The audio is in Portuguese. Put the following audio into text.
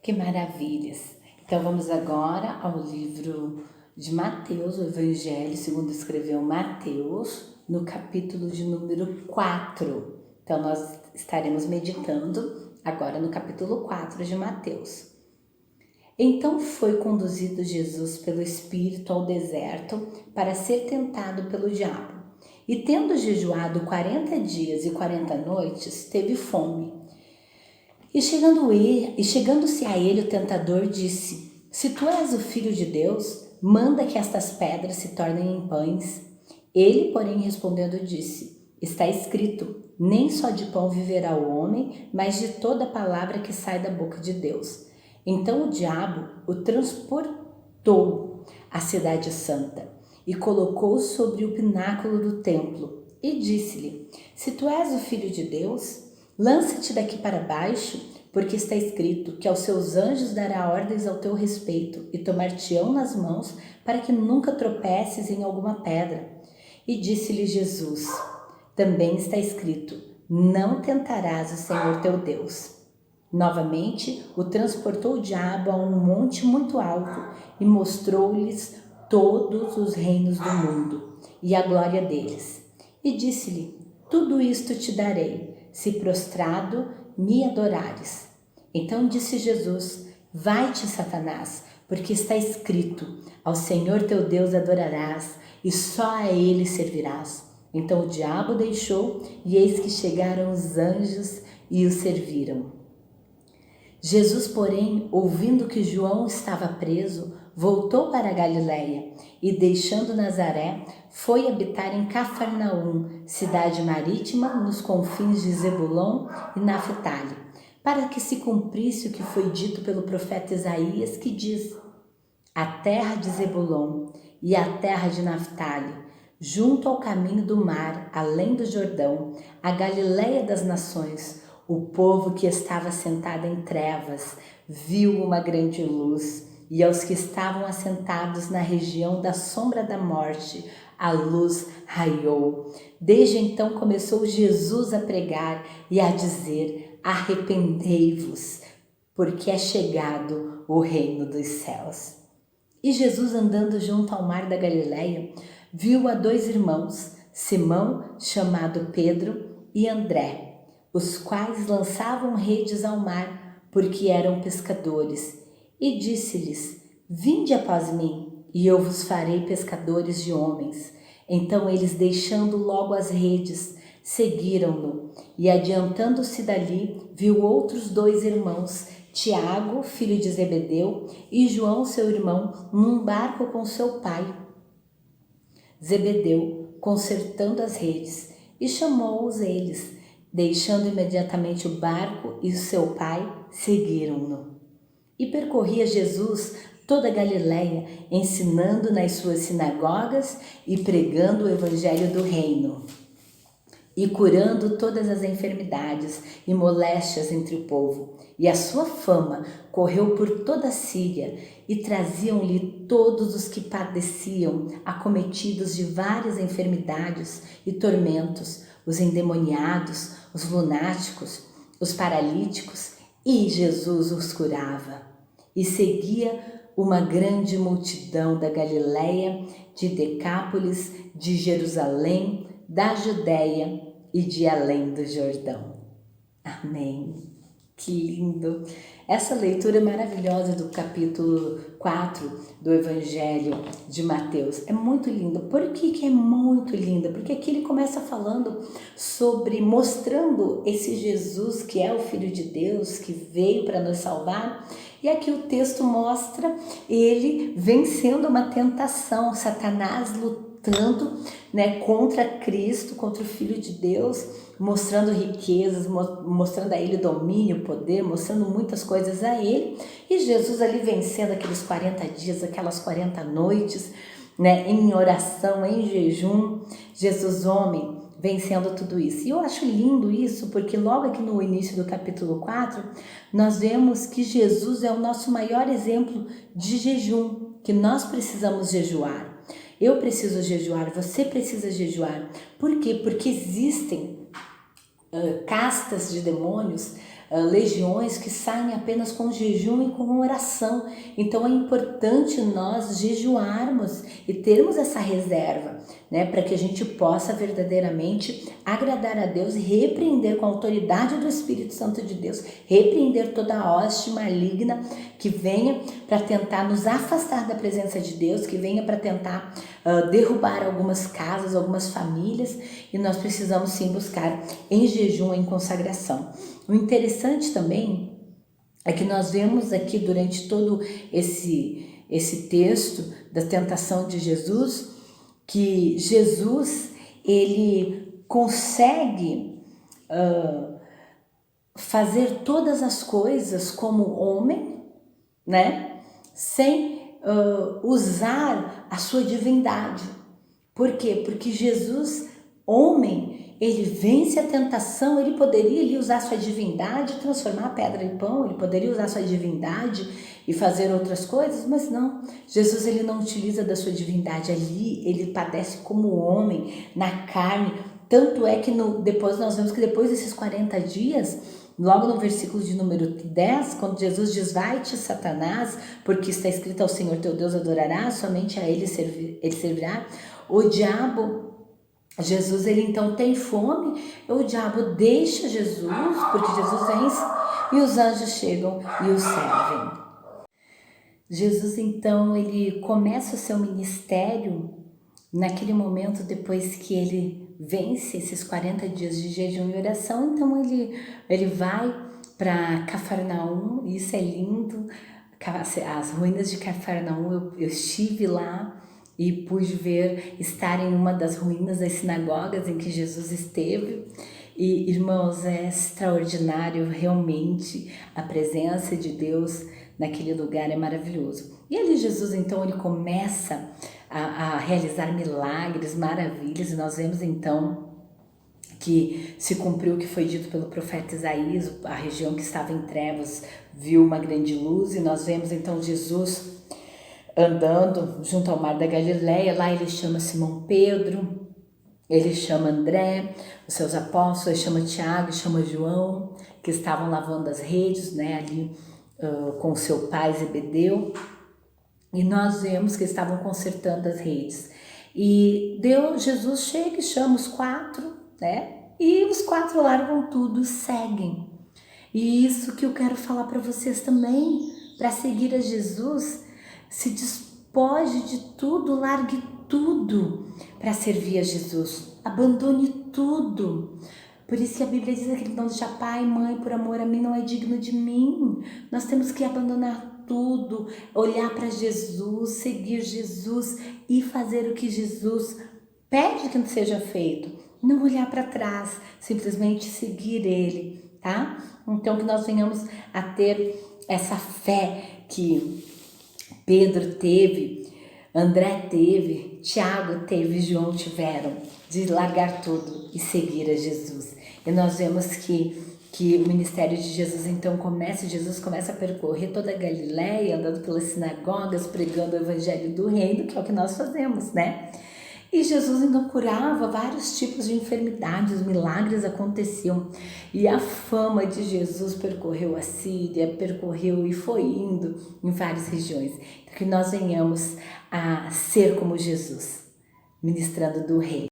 Que maravilhas! Então vamos agora ao livro de Mateus, o Evangelho segundo escreveu Mateus, no capítulo de número 4. Então nós estaremos meditando agora no capítulo 4 de Mateus. Então foi conduzido Jesus pelo Espírito ao deserto para ser tentado pelo diabo. E tendo jejuado 40 dias e 40 noites, teve fome. E chegando-se a ele, o tentador disse: Se tu és o Filho de Deus, manda que estas pedras se tornem em pães. Ele, porém, respondendo, disse: Está escrito, nem só de pão viverá o homem, mas de toda palavra que sai da boca de Deus. Então o diabo o transportou à cidade santa e colocou sobre o pináculo do templo e disse-lhe: Se tu és o Filho de Deus, lança-te daqui para baixo, porque está escrito que aos seus anjos dará ordens ao teu respeito e tomar-te-ão nas mãos para que nunca tropeces em alguma pedra. E disse-lhe Jesus: Também está escrito, não tentarás o Senhor teu Deus. Novamente o transportou o diabo a um monte muito alto e mostrou-lhes todos os reinos do mundo e a glória deles. E disse-lhe: Tudo isto te darei, se prostrado me adorares. Então disse Jesus: Vai-te, Satanás, porque está escrito, ao Senhor teu Deus adorarás e só a ele servirás. Então o diabo deixou, e eis que chegaram os anjos e o serviram. Jesus, porém, ouvindo que João estava preso, voltou para a Galiléia e, deixando Nazaré, foi habitar em Cafarnaum, cidade marítima nos confins de Zebulon e Naphtali, para que se cumprisse o que foi dito pelo profeta Isaías, que diz: A terra de Zebulon e a terra de Naphtali, junto ao caminho do mar, além do Jordão, a Galiléia das nações, o povo que estava sentado em trevas viu uma grande luz, e aos que estavam assentados na região da sombra da morte, a luz raiou. Desde então começou Jesus a pregar e a dizer: Arrependei-vos, porque é chegado o reino dos céus. E Jesus, andando junto ao mar da Galiléia, viu a dois irmãos, Simão, chamado Pedro, e André, os quais lançavam redes ao mar, porque eram pescadores. E disse-lhes: Vinde após mim, e eu vos farei pescadores de homens. Então eles, deixando logo as redes, seguiram-no. E adiantando-se dali, viu outros dois irmãos, Tiago, filho de Zebedeu, e João, seu irmão, num barco com seu pai Zebedeu, consertando as redes, e chamou-os eles. Deixando imediatamente o barco e seu pai, seguiram-no. E percorria Jesus toda a Galiléia, ensinando nas suas sinagogas e pregando o evangelho do reino, e curando todas as enfermidades e moléstias entre o povo. E a sua fama correu por toda a Síria, e traziam-lhe todos os que padeciam, acometidos de várias enfermidades e tormentos, os endemoniados, os lunáticos, os paralíticos, e Jesus os curava. E seguia uma grande multidão da Galiléia, de Decápolis, de Jerusalém, da Judéia e de além do Jordão. Amém. Que lindo! Essa leitura maravilhosa do capítulo 4 do Evangelho de Mateus é muito linda. Por que é muito linda? Porque aqui ele começa falando sobre, mostrando esse Jesus que é o Filho de Deus, que veio para nos salvar. E aqui o texto mostra ele vencendo uma tentação, Satanás lutando, contra Cristo, contra o Filho de Deus, mostrando riquezas, mostrando a ele domínio, poder, mostrando muitas coisas a ele, e Jesus ali vencendo aqueles 40 dias, aquelas 40 noites, em oração, em jejum, Jesus homem, vencendo tudo isso. E eu acho lindo isso, porque logo aqui no início do capítulo 4, nós vemos que Jesus é o nosso maior exemplo de jejum, que nós precisamos jejuar. Eu preciso jejuar, você precisa jejuar. Por quê? Porque existem castas de demônios legiões que saem apenas com jejum e com oração. Então é importante nós jejuarmos e termos essa reserva, né, para que a gente possa verdadeiramente agradar a Deus e repreender com a autoridade do Espírito Santo de Deus, repreender toda a hoste maligna que venha para tentar nos afastar da presença de Deus, que venha para tentar derrubar algumas casas, algumas famílias, e nós precisamos sim buscar em jejum, em consagração. O interessante também é que nós vemos aqui durante todo esse texto da tentação de Jesus, que Jesus, ele consegue fazer todas as coisas como homem, né? Sem usar a sua divindade. Por quê? Porque Jesus, homem, ele vence a tentação, ele poderia ali usar a sua divindade, transformar a pedra em pão, ele poderia usar a sua divindade e fazer outras coisas, mas não. Jesus, ele não utiliza da sua divindade ali, ele padece como homem, na carne. Tanto é que depois nós vemos que depois desses 40 dias, logo no versículo de número 10, quando Jesus diz, vai-te Satanás, porque está escrito, ao Senhor teu Deus adorarás, somente a ele servirá. O diabo, Jesus, ele então tem fome, o diabo deixa Jesus, porque Jesus vence, e os anjos chegam e o servem. Jesus então, ele começa o seu ministério naquele momento, depois que ele vence esses 40 dias de jejum e oração. Então ele vai para Cafarnaum, e isso é lindo, as ruínas de Cafarnaum, eu estive lá e pude estar em uma das ruínas das sinagogas em que Jesus esteve. E, irmãos, é extraordinário, realmente, a presença de Deus naquele lugar é maravilhoso. E ali Jesus, então, ele começa a realizar milagres, maravilhas, e nós vemos, então, que se cumpriu o que foi dito pelo profeta Isaías, a região que estava em trevas viu uma grande luz, e nós vemos, então, Jesus andando junto ao mar da Galileia. Lá ele chama Simão Pedro, ele chama André, os seus apóstolos, ele chama Tiago, chama João, que estavam lavando as redes, né, ali com seu pai Zebedeu, e nós vemos que estavam consertando as redes. E Jesus chega e chama os 4, né, e os 4 largam tudo, seguem. E isso que eu quero falar para vocês também, para seguir a Jesus, se despoje de tudo, largue tudo para servir a Jesus, abandone tudo. Por isso que a Bíblia diz que não deixa pai, mãe, por amor a mim não é digno de mim. Nós temos que abandonar tudo, olhar para Jesus, seguir Jesus e fazer o que Jesus pede que seja feito. Não olhar para trás, simplesmente seguir Ele, tá? Então que nós venhamos a ter essa fé que Pedro teve, André teve, Tiago teve, João tiveram, de largar tudo e seguir a Jesus. E nós vemos que o ministério de Jesus então Jesus começa a percorrer toda a Galileia, andando pelas sinagogas, pregando o evangelho do reino, que é o que nós fazemos, né? E Jesus então curava vários tipos de enfermidades, milagres aconteciam. E a fama de Jesus percorreu a Síria, percorreu e foi indo em várias regiões. Que nós venhamos a ser como Jesus, ministrando do Rei.